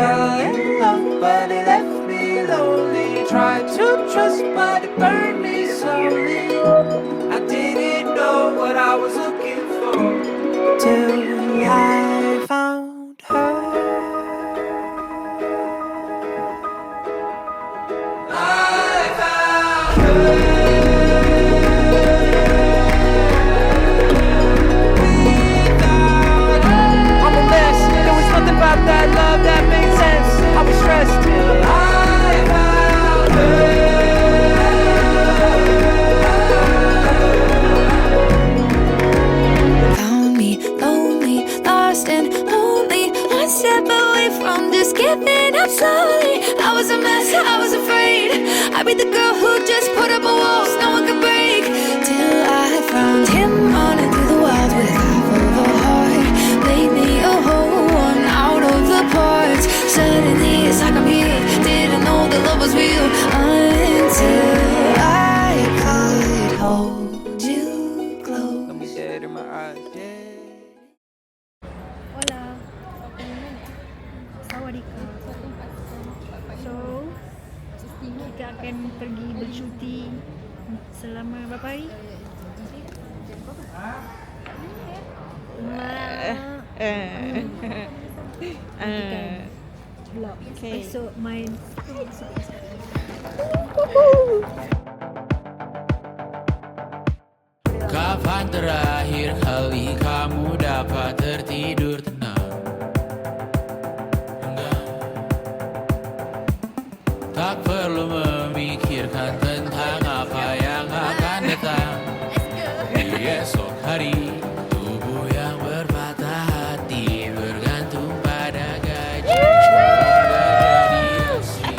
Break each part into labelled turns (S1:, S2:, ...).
S1: fell in love, but it left me lonely. Tried to trust, but it burned me slowly. I didn't know what I was looking for till I found her. I found her. About that love that makes sense. I was stressed till I found her.
S2: Found me lonely, lost and lonely. One step away from just giving up slowly. I was a mess, I was afraid. I'd be the girl who just put up a wall no one could break. Till I found him running through the wild with half of a heart. Made me a whole one out of the parts. Suddenly it's like I'm here. Didn't know that love was real until I could hold you close.
S1: Let me dead in my eyes.
S3: Hola. Sawadika. So, kita akan pergi bercuti selama berapa hari? Vlog.
S1: Okay.
S3: So, main.
S4: Kapan terakhir kali kamu dapat tertidur tenang? Enggak. Tak perlu memikirkan tentang apa yang akan datang di esok hari. Tubuh yang berpatah hati bergantung pada gaji.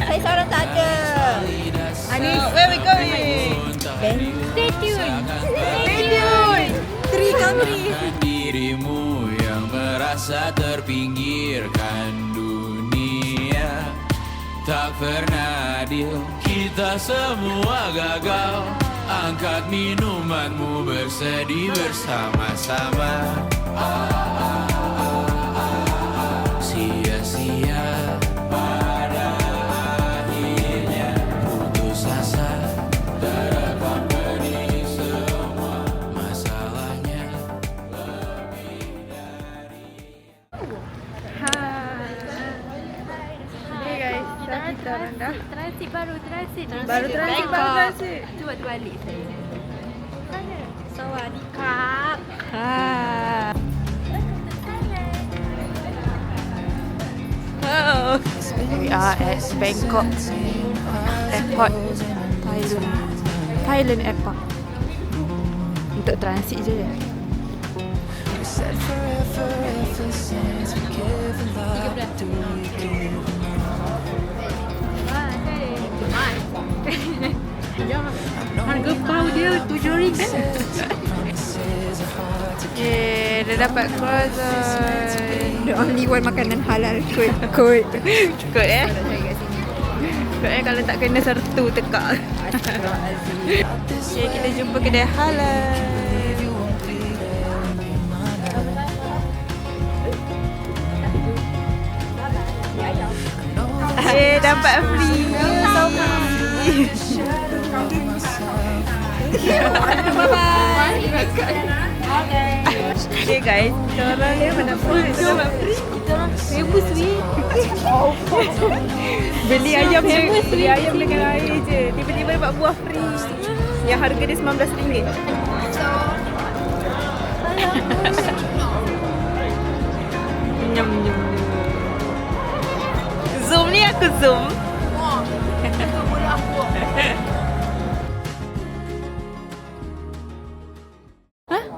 S3: Saya seorang tak ada. Anis, where we going? Stay tuned. Stay tuned. Tri kami.
S4: Dirimu yang merasa terpinggirkan dunia tak pernah adil, kita semua gagal. Angkat minumanmu, bersedih bersama-sama. Sia-sia pada akhirnya putus asa. Terekam pedih semua masalahnya lebih dari.
S3: Hey guys, kita orang dah
S5: Transit baru transit.
S3: baru transit.
S5: Cuba tu balik saya. Mana?
S3: Sawadika.
S5: We are at Bangkok Airport, Thailand Airport. Untuk transit je. Harga pau dia RM7. Yeah, dah dapat croissant.
S3: The only one makanan halal kot.
S5: Cukup Cukup kalau tak kena sertu tekak. Okay, kita jumpa kedai halal. Dapat free. Bye-bye. Okay guys, kita orang ni mana pun dapat free. Kita orang famous sweet. Beli ayam dengan air je. Tiba-tiba dapat buah free. Yang harga dia RM19. Nyam. Zoom ni aku zoom.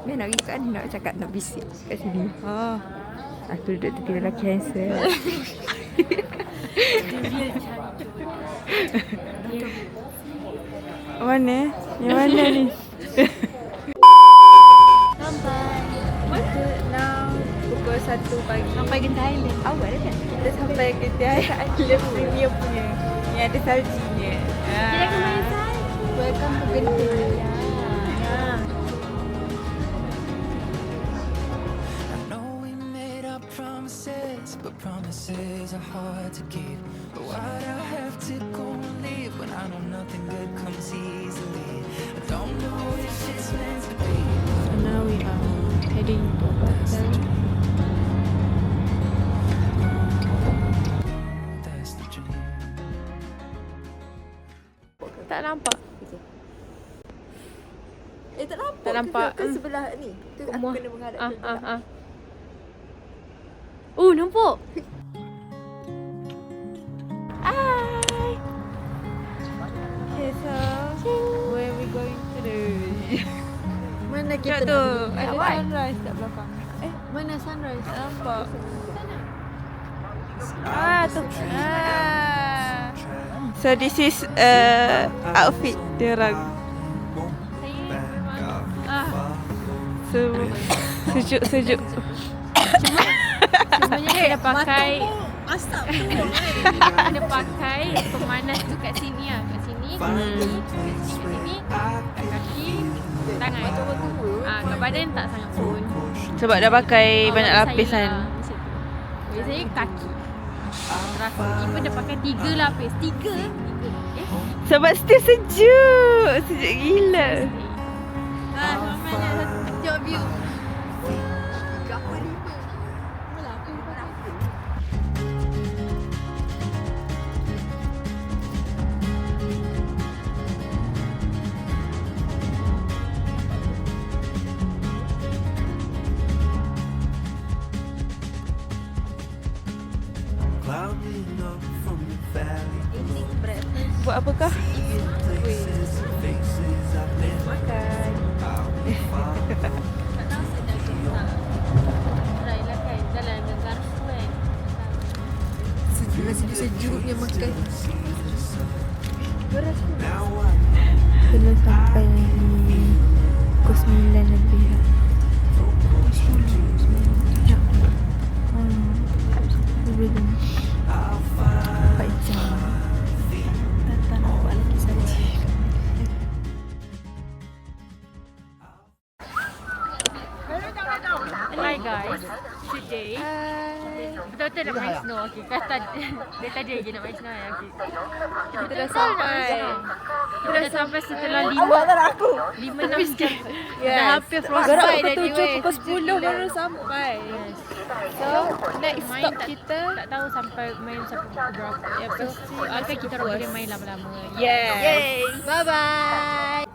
S3: Dia nak ikan, nak cakap nak bisik kat sini. Aku duduk tepi lelaki handsome.
S5: Mana? Yang mana ni? Pukul 1 pagi. Sampai ke Thailand.
S3: Awal kan?
S5: Kita sampai ke Thailand premium punya. Yang ada saljinya.
S3: Kita ke mana? Welcome to Genting.
S1: But promises
S4: promises are hard to keep. But why'd I have to go and leave when I know nothing good comes easily? I don't know if it's meant to be.
S5: So now we are heading to hotel.
S4: That's the dream.
S5: Tak nampak.
S3: Tak nampak.
S5: Tak nampak.
S3: Ke sebelah ni. Tu aku
S5: Rumah.
S3: kena menghadap ke
S5: Ah. Oh, nampak. Hi. Okay, so where we going to do?
S3: Mana
S5: Tengok
S3: kita
S5: tu,
S3: nak
S5: ada
S3: pergi?
S5: sunrise kat belakang.
S3: Mana sunrise?
S5: Tak nampak. Tu. So this is outfit dia orang. So sejuk. Sebenarnya kena pakai
S3: Asap tu.
S5: kena pakai pemanas tu kat sini lah. Kat sini, kat sini, kat kaki, tangan. Kat badan tak sangat pun.
S6: Sebab dah pakai banyak
S5: Kalau
S6: lapis
S5: saya
S6: kan.
S5: lah, macam tu. Biasanya kaki. Kaki pun dah pakai 3 lapis. 3?
S6: Sebab still sejuk. Sejuk gila.
S3: Tengok view.
S1: Climbing up from the valley,
S6: Buat apakah?
S1: faces I've been
S3: Makan.
S1: I'll be fine.
S5: Try lah kan. Jalan dengan garfu kan.
S3: Sejuknya makan.
S1: Now I
S3: Kena sampai pukul 9 lebih lah. Sekejap. Lebih dulu. 4 jam. Tak nampak lagi saja.
S5: Hi guys. Today betul-betul nak main snow. Okay, kata dia tadi lagi nak main snow ya. Okay. Kita dah sampai. Kita dah sampai setelah 5-6 jam. Dah hampir frostbite dah ni weh.
S3: Pukul 10 baru sampai.
S5: So next stop kita tak tahu sampai main sampai pukul berapa. Ya pasti akan kita orang boleh main lama-lama.
S3: Yay. Bye-bye.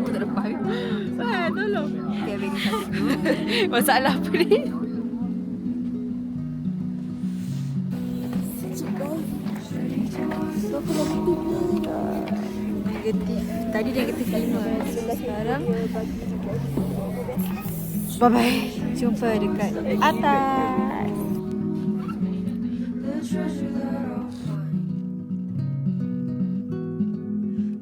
S3: Tak lepas.
S5: Tolong.
S3: Okay, bagi satu dulu.
S6: Masalah apa ni?
S3: Negatif. Tadi negatif 5. Sekarang
S6: Bye-bye.
S3: jumpa dekat atas.
S2: The treasure that I'll find,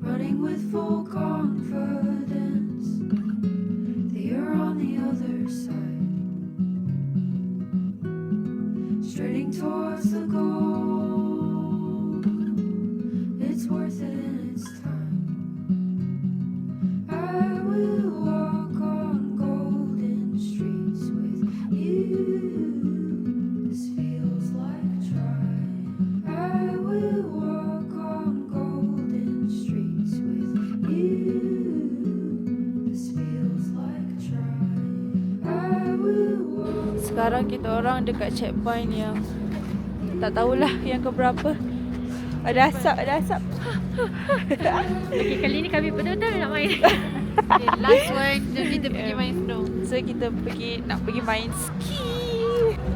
S2: running with full confidence that you're on the other side, straining towards the goal. It's worth it in its time. I will walk on golden streets with you. This feels like trying. I will walk on golden streets with you. This feels like trying. I will walk.
S6: Sekarang kita orang dekat checkpoint yang tak tahulah yang keberapa. Ada asap.
S5: Okay, kali ni kami betul-betul nak main. Okay, last one kita pergi main snow.
S6: So kita nak pergi main ski.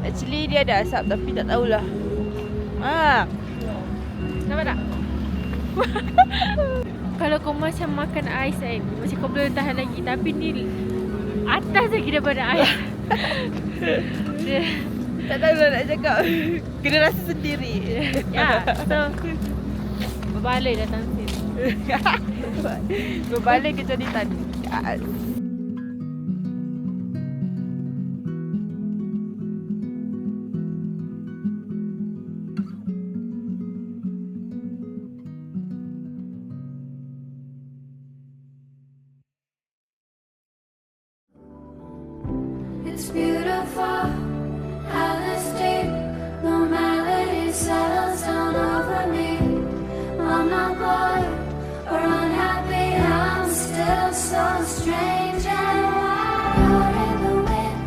S6: Actually dia ada asap tapi tak tahulah.
S5: Nampak tak? Kalau kau macam makan ais kan, macam kau boleh tahan lagi. Tapi ni atas lagi daripada ais.
S6: Tak tahulah nak cakap. Kena rasa sendiri.
S5: Ya, so berbaloi datang sini.
S6: Berbalik ke jadi tadi.
S2: It's beautiful, Alice deep. No melody settles down over me. I'm not bored or unhappy. I'm still so strange and wild. You're in the wind,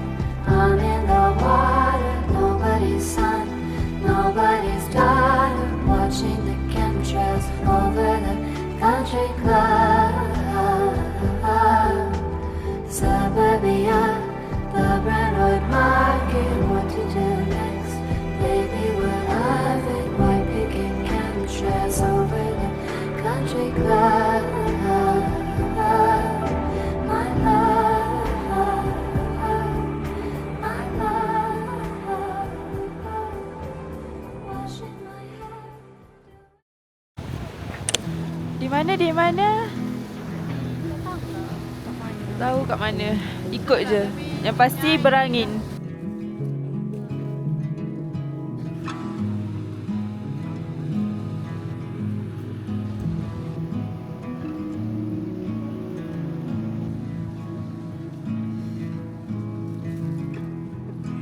S2: I'm in the water. Nobody's son, nobody's daughter. Watching the chemtrails over the country club. Suburbia, the Brentwood Market. What to do next? Baby, what of it? Why picking chemtrails over the country club? My love, my love, washing my hair.
S6: Di mana? Di mana? Tahu kat mana. Ikut je. Yang pasti berangin.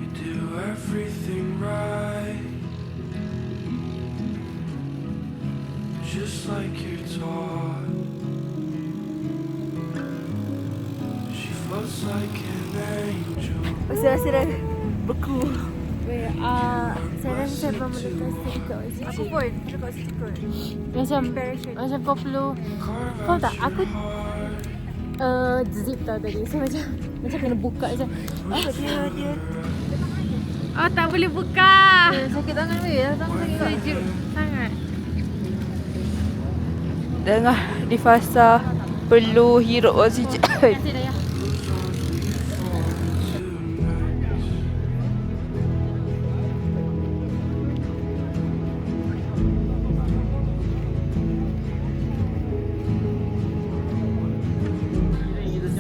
S1: You do everything right, just like you're taught. She floats like an angel.
S6: Rasa dah beku.
S5: Saya rasa saya belum letak stiker oksigen.
S3: Aku pun dekat situ kot.
S5: Macam kau perlu. Kau tak? Aku zip tau tadi. So macam kena buka je.
S3: Dia
S5: Oh, tak boleh buka.
S3: sakit tangan weh. Tangan sakit tak?
S5: Sejuk sangat.
S6: Tengah di fasa perlu hirup oksigen.
S5: Terima kasih Dayah.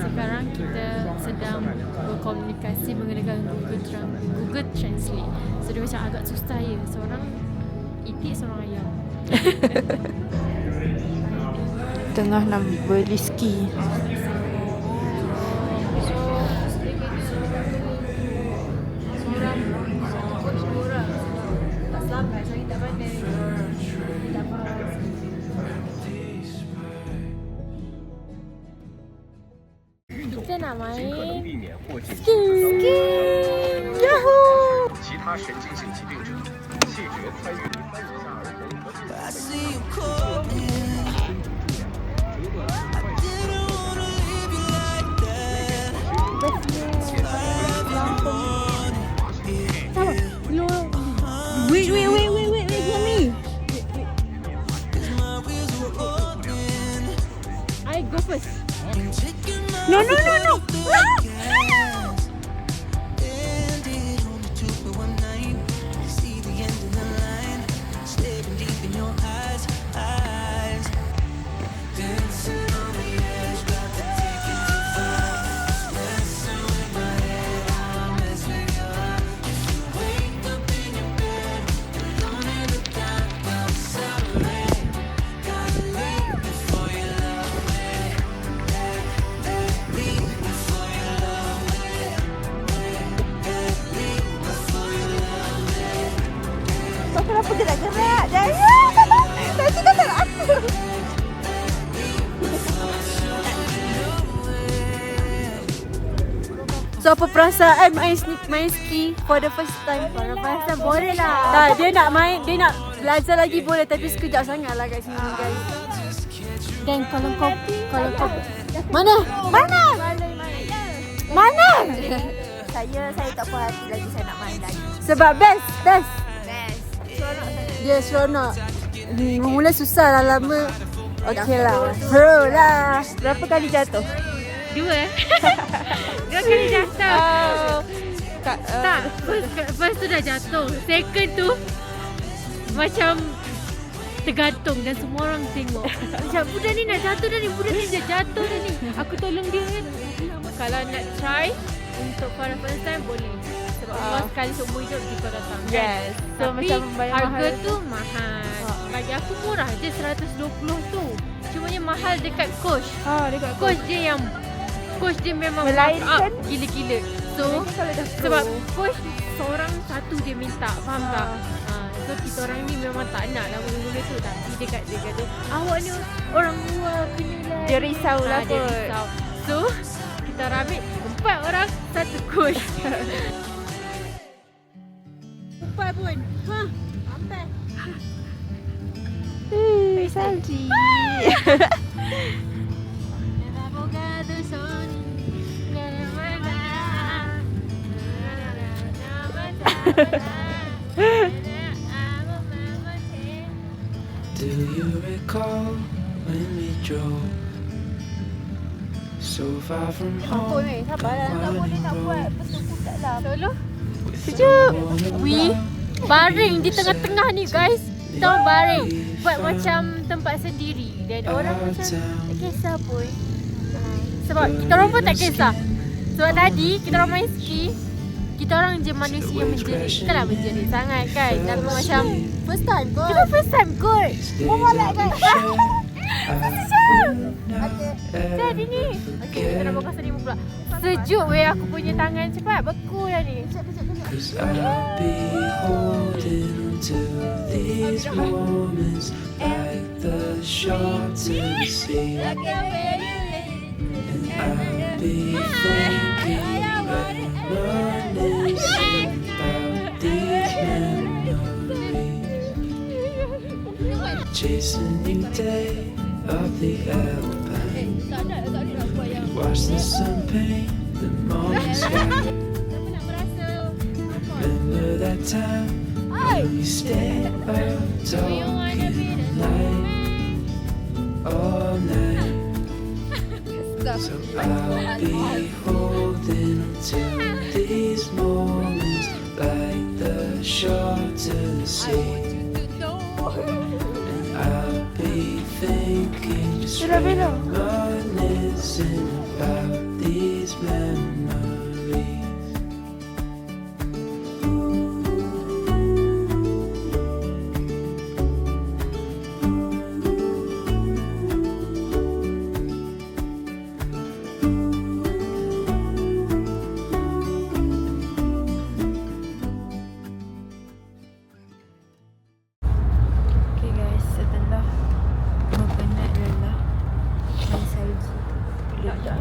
S5: Sekarang kita sedang berkomunikasi menggunakan Google Translate. So dia macam agak susah ya. Seorang itik, seorang ayam.
S6: Tengah nak beli ski.
S5: Kita nak main
S7: 其他神经性疾病者，气绝参与3以下儿童和青
S1: I see you calling. I didn't wanna leave you like that.
S3: Wait, hear me.
S1: My wheels were open.
S5: I go first.
S1: Taking my
S3: No.
S1: Ended only took me one night. See the end of the line. Staring deep in your eyes. Dancing on the edge, got the ticket to fly. Messing with my head, I'll mess with your heart. If you wake up in your bed, alone in the dark, I'm sorry. Gotta leave before you love me. Leave before you love me. Leave before you love me.
S3: Kau kenapa gerak-gerak? Daya! Tadi kau tak nak aku. So apa perasaan main ski for the first time?
S5: Kalau pasal boleh lah.
S3: Tak, dia nak main, dia nak belajar lagi boleh tapi sekejap sangat lah kat sini guys.
S5: Dan kalau kau
S3: Mana? Saya tak puas hati lagi, saya nak main lagi. Sebab best. Dia seronok. Mula susah lah, lama. Okey lah. Pro lah. Berapa kali jatuh?
S5: 2 2 kali jatuh. Tak, first tu dah jatuh. Second tu macam tergantung dan semua orang tengok. Macam budak ni nak jatuh dah ni, budak ni dah jatuh dah ni. Aku tolong dia kan. Kalau nak try untuk for the first time boleh. Sebab Allah sekali seumur hidup kita datang.
S6: Yes. So
S5: Tapi
S6: macam bayar
S5: harga
S6: mahal.
S5: tu mahal. Bagi aku murah je 120 tu. Cumanya mahal dekat coach.
S6: Ha, dekat
S5: Coach dia memang
S6: Melainkan-
S5: mark up gila-gila. So
S6: Kalau dah pro.
S5: sebab coach seorang satu dia minta, faham tak? So kita orang ni memang tak nak lah mula-mula tu, tapi dia kata awak ni orang luar kena lah.
S6: Dia risau lah
S5: Dia
S6: kot.
S5: risau. So kita orang ambil 4 orang satu coach.
S3: 4 pun. Ha. Sampai.
S6: Salji.
S1: Do you recall when we drove so far from home?
S6: Sabarlah, tak boleh nak buat bertukuk kat dalam.
S5: Solo.
S1: Sejuk.
S5: We baring di tengah-tengah ni guys. Kita orang baring. Buat macam tempat sendiri. Dan orang macam tak kisah pun. Sebab kita orang pun tak kisah. Sebab tadi kita orang main ski. Kita orang je manusia yang menjerit. Taklah menjerit sangat kan. Dan macam
S3: First time kot.
S5: kita first time kot.
S3: Molek kan.
S5: Jadi ni. Okay, kita nak buka seribu pula. Sejuk weh aku punya tangan. Cepat beku dah ni.
S1: Cause I'll be holding on to these moments like the shore to the sea. And I'll be thinking, reminiscing about these memories. Chasing you day up the Alpine. Watch the sun paint the morning sky. Remember that time when we stayed up talking all night. So I'll be holding on to these moments like the shore to the sea. And I'll be thinking, just reminiscing about these memories.
S6: Okay guys, setelah berpenat lelah main salji. Tak ada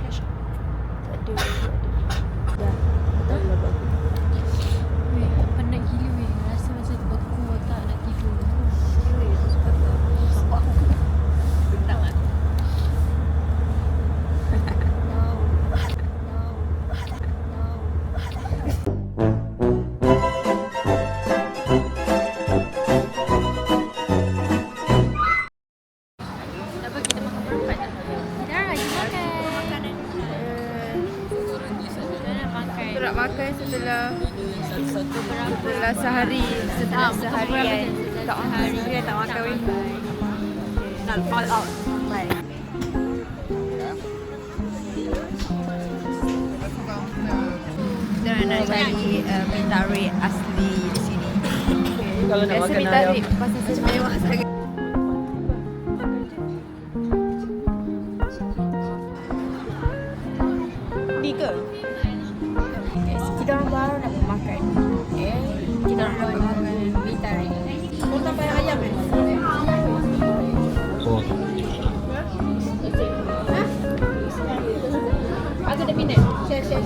S6: flash. Tak ada. Dah. Betul lah bagus.
S5: Weh, penat gila weh. Rasa macam beku tak nak tidur. Apa kita makan berempat tak? Dah, kita makan. Kita nak makan.
S6: Kita nak makan setelah sehari. Setelah seharian. Tak makan. Dia tak makan weh.
S3: Nak all out. Baik. Kita nak cari mentari asli di sini.
S6: Kalau nak makan ayam.
S3: Pasal saya mewah sangat. Ni ke?
S6: Kita orang baru nak makan.
S3: Okay. Kita nak makan mentari. Kau tak payah ayam kan? Aku dah minat. Share.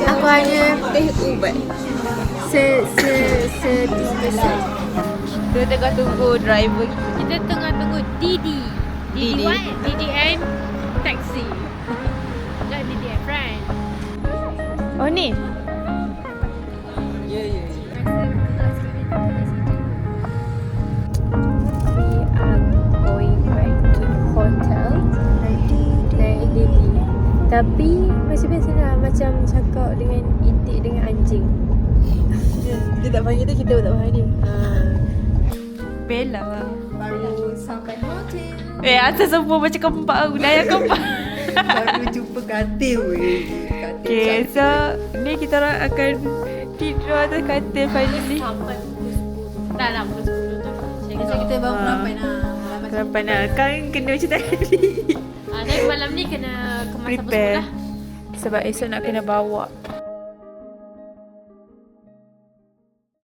S6: Aku hanya ubat. Sedispesan. Kita tengah tunggu driver.
S5: Kita tengah tunggu Didi. Didi what? DDM taxi. Bukan DDM friend.
S6: Oh ni. We are going back to the hotel. Naik Didi. Tapi macam biasa lah, macam cakap dengan itik dengan anjing. Dia tak panggil tu, kita pun tak panggil dia. Bella.
S3: baru sampai hotel.
S6: Asal semua macam kempak aku. Daya kempak.
S3: Baru jumpa katil weh. Katil
S6: Okay, so ni kita orang akan tidur atas katil finally.
S5: Sampai pukul 10. Dah lah pukul 10 tu.
S3: Macam kita bangun ramai nak.
S6: Kenapa nak? Kan kena macam tadi.
S5: Tapi malam ni kena kemas apa semua
S6: Prepare.
S5: lah.
S6: Sebab esok nak kena bawa